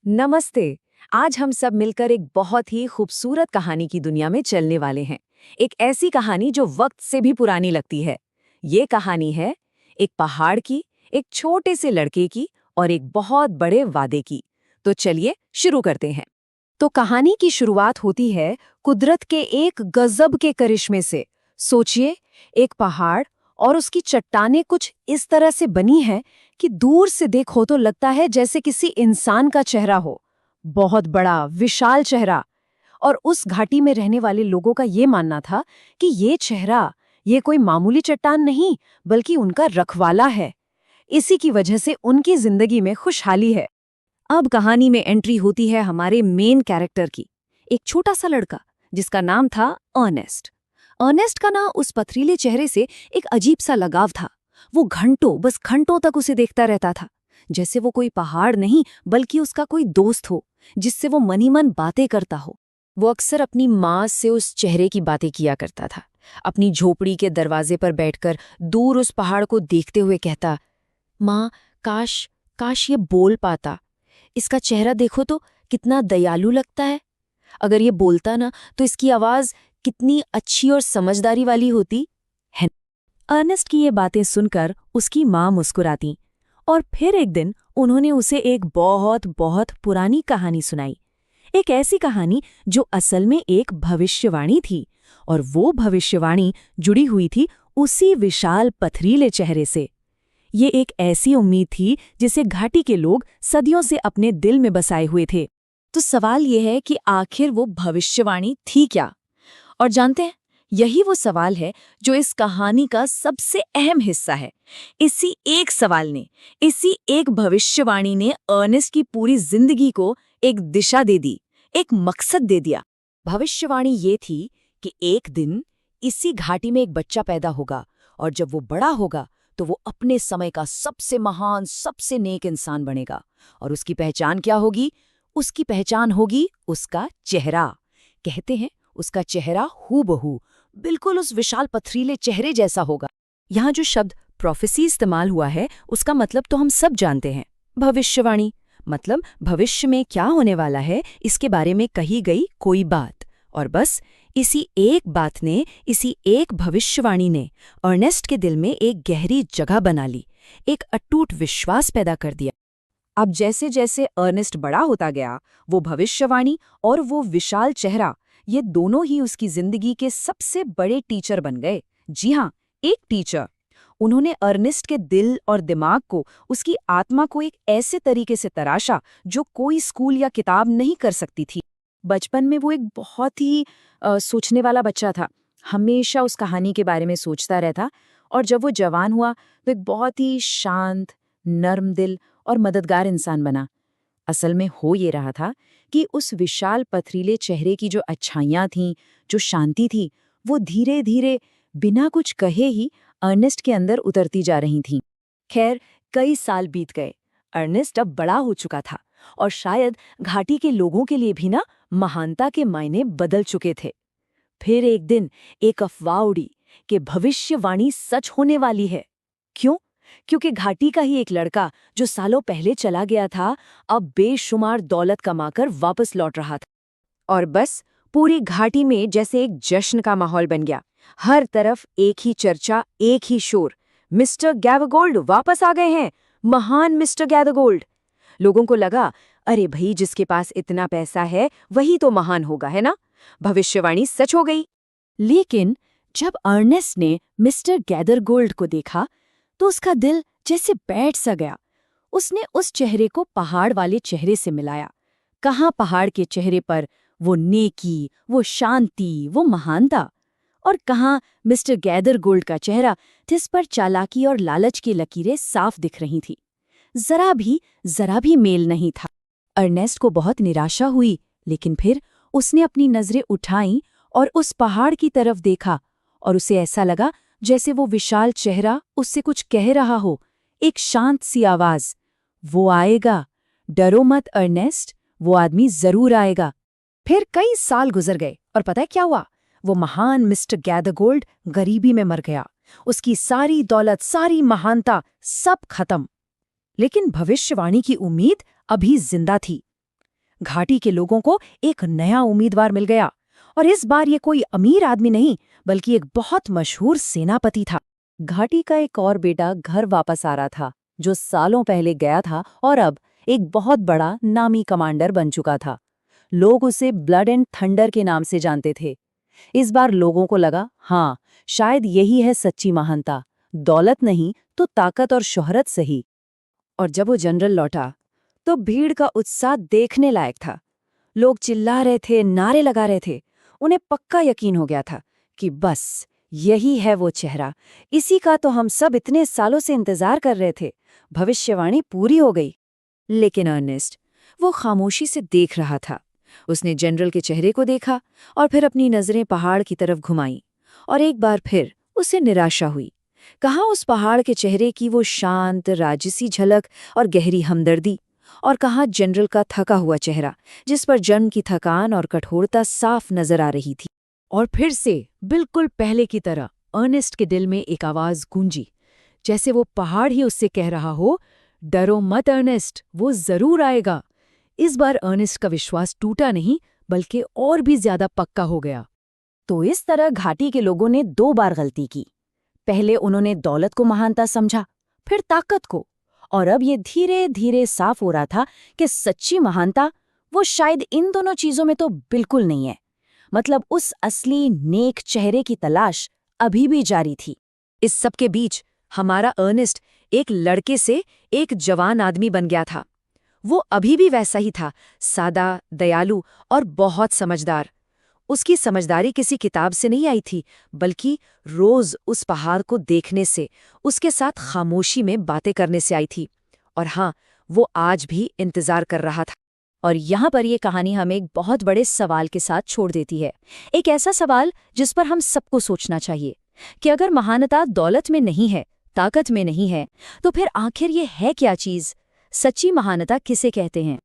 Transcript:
नमस्ते। आज हम सब मिलकर एक बहुत ही खूबसूरत कहानी की दुनिया में चलने वाले हैं। एक ऐसी कहानी जो वक्त से भी पुरानी लगती है। ये कहानी है एक पहाड़ की, एक छोटे से लड़के की और एक बहुत बड़े वादे की। तो चलिए शुरू करते हैं। तो कहानी की शुरुआत होती है कुदरत के एक गजब के करिश्मे से। सोचिए, एक पहाड़ और उसकी चट्टानें कुछ इस तरह से बनी है कि दूर से देखो तो लगता है जैसे किसी इंसान का चेहरा हो। बहुत बड़ा, विशाल चेहरा। और उस घाटी में रहने वाले लोगों का ये मानना था कि ये चेहरा, ये कोई मामूली चट्टान नहीं, बल्कि उनका रखवाला है। इसी की वजह से उनकी जिंदगी में खुशहाली है। अब कहानी में एंट्री होती है हमारे मेन कैरेक्टर की, एक छोटा सा लड़का जिसका नाम था अर्नेस्ट। अर्नेस्ट का ना उस पथरीले चेहरे से एक अजीब सा लगाव था। वो घंटों, बस घंटों तक उसे देखता रहता था, जैसे वो कोई पहाड़ नहीं बल्कि उसका कोई दोस्त हो, जिससे वो मनी मन बातें करता हो। वो अक्सर अपनी माँ से उस चेहरे की बातें किया करता था। अपनी झोपड़ी के दरवाजे पर बैठकर दूर उस पहाड़ को देखते हुए कहता, माँ, काश काश ये बोल पाता। इसका चेहरा देखो तो कितना दयालु लगता है। अगर ये बोलता ना तो इसकी आवाज कितनी अच्छी और समझदारी वाली होती है। अर्नेस्ट की ये बातें सुनकर उसकी माँ मुस्कुराती और फिर एक दिन उन्होंने उसे एक बहुत बहुत पुरानी कहानी सुनाई। एक ऐसी कहानी जो असल में एक भविष्यवाणी थी, और वो भविष्यवाणी जुड़ी हुई थी उसी विशाल पथरीले चेहरे से। ये एक ऐसी उम्मीद थी जिसे घाटी के लोग सदियों से अपने दिल में बसाए हुए थे। तो सवाल ये है कि आखिर वो भविष्यवाणी थी क्या? और जानते हैं, यही वो सवाल है जो इस कहानी का सबसे अहम हिस्सा है। इसी एक सवाल ने, इसी एक भविष्यवाणी ने अर्नेस्ट की पूरी जिंदगी को एक दिशा दे दी, एक मकसद दे दिया। भविष्यवाणी ये थी कि एक दिन इसी घाटी में एक बच्चा पैदा होगा, और जब वो बड़ा होगा तो वो अपने समय का सबसे महान, सबसे नेक इंसान बनेगा। और उसकी पहचान क्या होगी? उसकी पहचान होगी उसका चेहरा। कहते हैं उसका चेहरा हूबहू बिल्कुल उस विशाल पथरीले चेहरे जैसा होगा। यहाँ जो शब्द प्रोफेसी इस्तेमाल हुआ है उसका मतलब तो हम सब जानते हैं, भविष्यवाणी। मतलब भविष्य में क्या होने वाला है इसके बारे में कही गई कोई बात। और बस इसी एक बात ने, इसी एक भविष्यवाणी ने अर्नेस्ट के दिल में एक गहरी जगह बना ली, एक अटूट विश्वास पैदा कर दिया। अब जैसे जैसे अर्नेस्ट बड़ा होता गया, वो भविष्यवाणी और वो विशाल चेहरा, ये दोनों ही उसकी जिंदगी के सबसे बड़े टीचर बन गए। जी हाँ, एक टीचर। उन्होंने अर्नेस्ट के दिल और दिमाग को, उसकी आत्मा को एक ऐसे तरीके से तराशा जो कोई स्कूल या किताब नहीं कर सकती थी। बचपन में वो एक बहुत ही सोचने वाला बच्चा था, हमेशा उस कहानी के बारे में सोचता रहता। और जब वो जवान हुआ तो एक बहुत ही शांत, नर्म दिल और मददगार इंसान बना। असल में हो ये रहा था कि उस विशाल पथरीले चेहरे की जो अच्छाइयाँ थीं, जो शांति थी, वो धीरे धीरे बिना कुछ कहे ही अर्नेस्ट के अंदर उतरती जा रही थीं। खैर, कई साल बीत गए। अर्नेस्ट अब बड़ा हो चुका था, और शायद घाटी के लोगों के लिए भी ना महानता के मायने बदल चुके थे। फिर एक दिन एक अफवाह उड़ी कि भविष्यवाणी सच होने वाली है। क्यों? क्योंकि घाटी का ही एक लड़का जो सालों पहले चला गया था, अब बेशुमार दौलत कमाकर वापस लौट रहा था। और बस पूरी घाटी में जैसे एक जश्न का माहौल बन गया। हर तरफ एक ही चर्चा, एक ही शोर, मिस्टर गैवरगोल्ड वापस आ गए हैं, महान मिस्टर गैवरगोल्ड। लोगों को लगा, अरे भाई, जिसके पास इतना पैसा है वही तो महान होगा, है ना? भविष्यवाणी सच हो गई। लेकिन जब अर्नेस्ट ने मिस्टर गैदरगोल्ड को देखा तो उसका दिल जैसे बैठ सा गया। उसने उस चेहरे को पहाड़ वाले चेहरे से मिलाया। कहाँ पहाड़ के चेहरे पर वो नेकी, वो शांति, वो महानता, और कहाँ मिस्टर गैदरगोल्ड का चेहरा जिस पर चालाकी और लालच की लकीरें साफ दिख रही थी। जरा भी मेल नहीं था। अर्नेस्ट को बहुत निराशा हुई, लेकिन फिर उसने अपनी नजरें उठाईं और उस पहाड़ की तरफ देखा, और उसे ऐसा लगा जैसे वो विशाल चेहरा उससे कुछ कह रहा हो, एक शांत सी आवाज, वो आएगा, डरो मत अर्नेस्ट, वो आदमी जरूर आएगा। फिर कई साल गुजर गए, और पता है क्या हुआ? वो महान मिस्टर गैदरगोल्ड गरीबी में मर गया। उसकी सारी दौलत, सारी महानता, सब खत्म। लेकिन भविष्यवाणी की उम्मीद अभी जिंदा थी। घाटी के लोगों को एक नया उम्मीदवार मिल गया, और इस बार ये कोई अमीर आदमी नहीं बल्कि एक बहुत मशहूर सेनापति था। घाटी का एक और बेटा घर वापस आ रहा था, जो सालों पहले गया था और अब एक बहुत बड़ा नामी कमांडर बन चुका था। लोग उसे ब्लड एंड थंडर के नाम से जानते थे। इस बार लोगों को लगा, हाँ, शायद यही है सच्ची महानता, दौलत नहीं तो ताकत और शोहरत सही। और जब वो जनरल लौटा तो भीड़ का उत्साह देखने लायक था। लोग चिल्ला रहे थे, नारे लगा रहे थे। उन्हें पक्का यकीन हो गया था कि बस यही है वो चेहरा, इसी का तो हम सब इतने सालों से इंतजार कर रहे थे। भविष्यवाणी पूरी हो गई। लेकिन अर्नेस्ट, वो खामोशी से देख रहा था। उसने जनरल के चेहरे को देखा और फिर अपनी नजरें पहाड़ की तरफ घुमाई, और एक बार फिर उसे निराशा हुई। कहाँ उस पहाड़ के चेहरे की वो शांत राजसी झलक और गहरी हमदर्दी, और कहाँ जनरल का थका हुआ चेहरा जिस पर जन्म की थकान और कठोरता साफ नजर आ रही थी। और फिर से बिल्कुल पहले की तरह अर्नेस्ट के दिल में एक आवाज गूंजी, जैसे वो पहाड़ ही उससे कह रहा हो, डरो मत अर्नेस्ट, वो जरूर आएगा। इस बार अर्नेस्ट का विश्वास टूटा नहीं बल्कि और भी ज्यादा पक्का हो गया। तो इस तरह घाटी के लोगों ने 2 बार गलती की। पहले उन्होंने दौलत को महानता समझा, फिर ताकत को, और अब ये धीरे धीरे साफ हो रहा था कि सच्ची महानता वो शायद इन दोनों चीजों में तो बिल्कुल नहीं है। मतलब उस असली नेक चेहरे की तलाश अभी भी जारी थी। इस सब के बीच हमारा अर्नेस्ट एक लड़के से एक जवान आदमी बन गया था। वो अभी भी वैसा ही था, सादा, दयालु और बहुत समझदार। उसकी समझदारी किसी किताब से नहीं आई थी, बल्कि रोज उस पहाड़ को देखने से, उसके साथ खामोशी में बातें करने से आई थी। और हाँ, वो आज भी इंतजार कर रहा था। और यहाँ पर ये कहानी हमें एक बहुत बड़े सवाल के साथ छोड़ देती है। एक ऐसा सवाल जिस पर हम सबको सोचना चाहिए कि अगर महानता दौलत में नहीं है, ताकत में नहीं है, तो फिर आखिर ये है क्या चीज़? सच्ची महानता किसे कहते हैं?